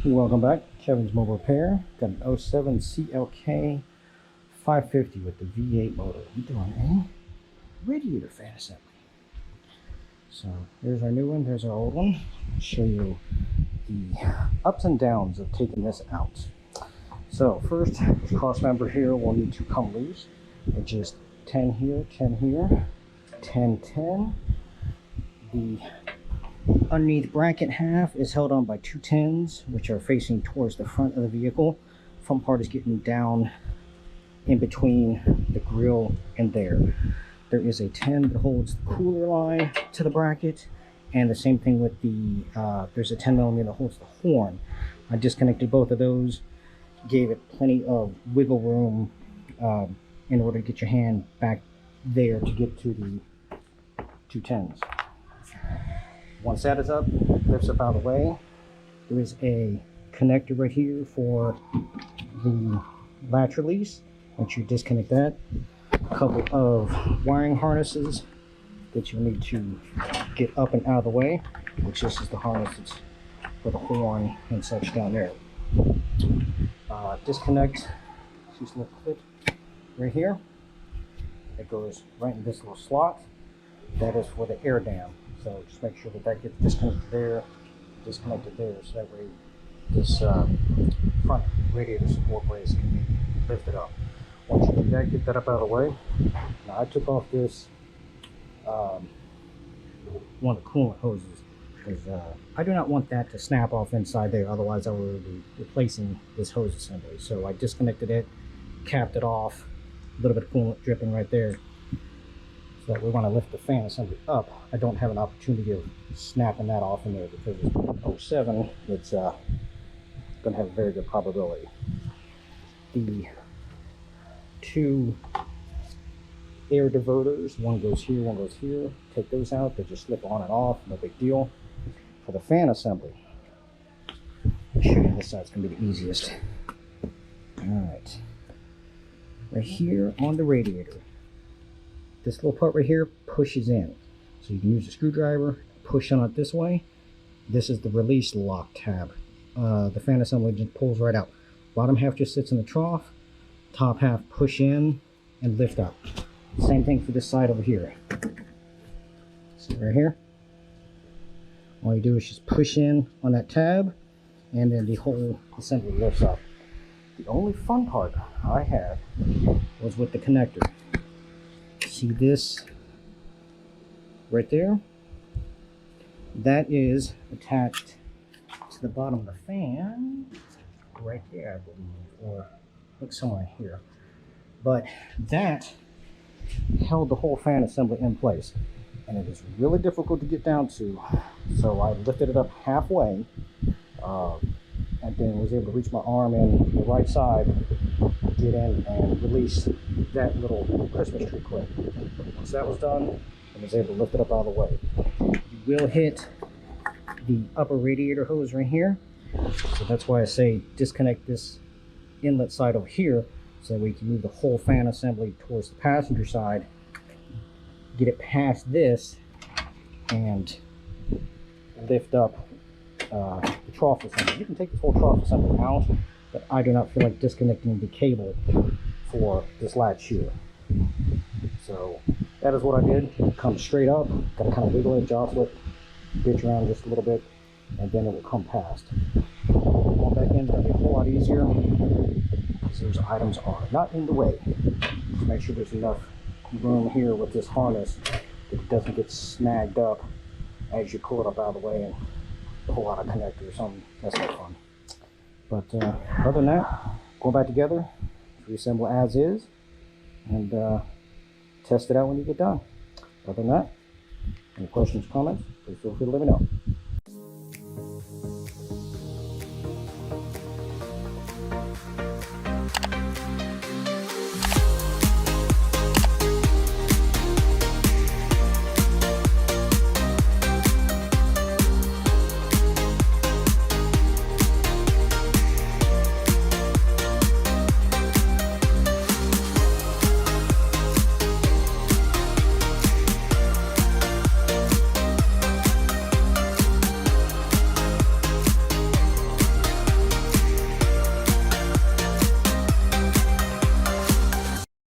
Welcome back, Kevin's Mobile Repair. Got an 07 CLK550 with the V8 motor. We're doing a radiator fan assembly. So there's our new one, there's our old one. I'll show you the ups and downs of taking this out. So first, this cross member here will need to come loose. It's just 10 here, 10 here, 10, 10. The underneath bracket half is held on by two 10s, which are facing towards the front of the vehicle. Front part is getting down in between the grille and there. There is a 10 that holds the cooler line to the bracket, and the same thing with the, there's a 10mm that holds the horn. I disconnected both of those, gave it plenty of wiggle room in order to get your hand back there to get to the two 10s. Once that is up, lifts up out of the way, there is a connector right here for the latch release. Once you disconnect that, a couple of wiring harnesses that you'll need to get up and out of the way, which this is the harness that's for the horn and such down there. Disconnect this little clip right here. It goes right in this little slot. That is for the air dam. So just make sure that that gets disconnected there, disconnected there, so that way this front radiator support brace can be lifted up. Once you do that, get that up out of the way. Now I took off this one of the coolant hoses because I do not want that to snap off inside there, otherwise I will be replacing this hose assembly. So I disconnected it, capped it off, a little bit of coolant dripping right there. So that we want to lift the fan assembly up. I don't have an opportunity of snapping that off in there because it's 07, it's going to have a very good probability. The two air diverters, one goes here, one goes here. Take those out, they just slip on and off, no big deal. For the fan assembly, I'll show you this side's going to be the easiest. Alright, right here on the radiator, this little part right here pushes in. So you can use a screwdriver, push on it this way. This is the release lock tab. The fan assembly just pulls right out. Bottom half just sits in the trough. Top half push in and lift up. Same thing for this side over here. See right here? All you do is just push in on that tab and then the whole assembly lifts up. The only fun part I had was with the connector. See this right there? That is attached to the bottom of the fan, right there, I believe, or look somewhere here. But that held the whole fan assembly in place, and it is really difficult to get down to. So I lifted it up halfway, and then was able to reach my arm in the right side, get in and release that little Christmas tree clip. Once that was done, I was able to lift it up out of the way. You will hit the upper radiator hose right here, so that's why I say disconnect this inlet side over here so that we can move the whole fan assembly towards the passenger side, get it past this, and lift up the trough assembly. You can take this whole trough assembly out, but I do not feel like disconnecting the cable for this latch here. So that is what I did. Come straight up, gotta kind of wiggle it, jostle it, ditch around just a little bit, and then it will come past. Going back in is gonna be a whole lot easier because those items are not in the way. Just make sure there's enough room here with this harness that it doesn't get snagged up as you pull it up out of the way and pull out a connector or something. That's not fun. But other than that, go back together, reassemble as is, and test it out when you get done. Other than that, any questions, comments, please feel free to let me know.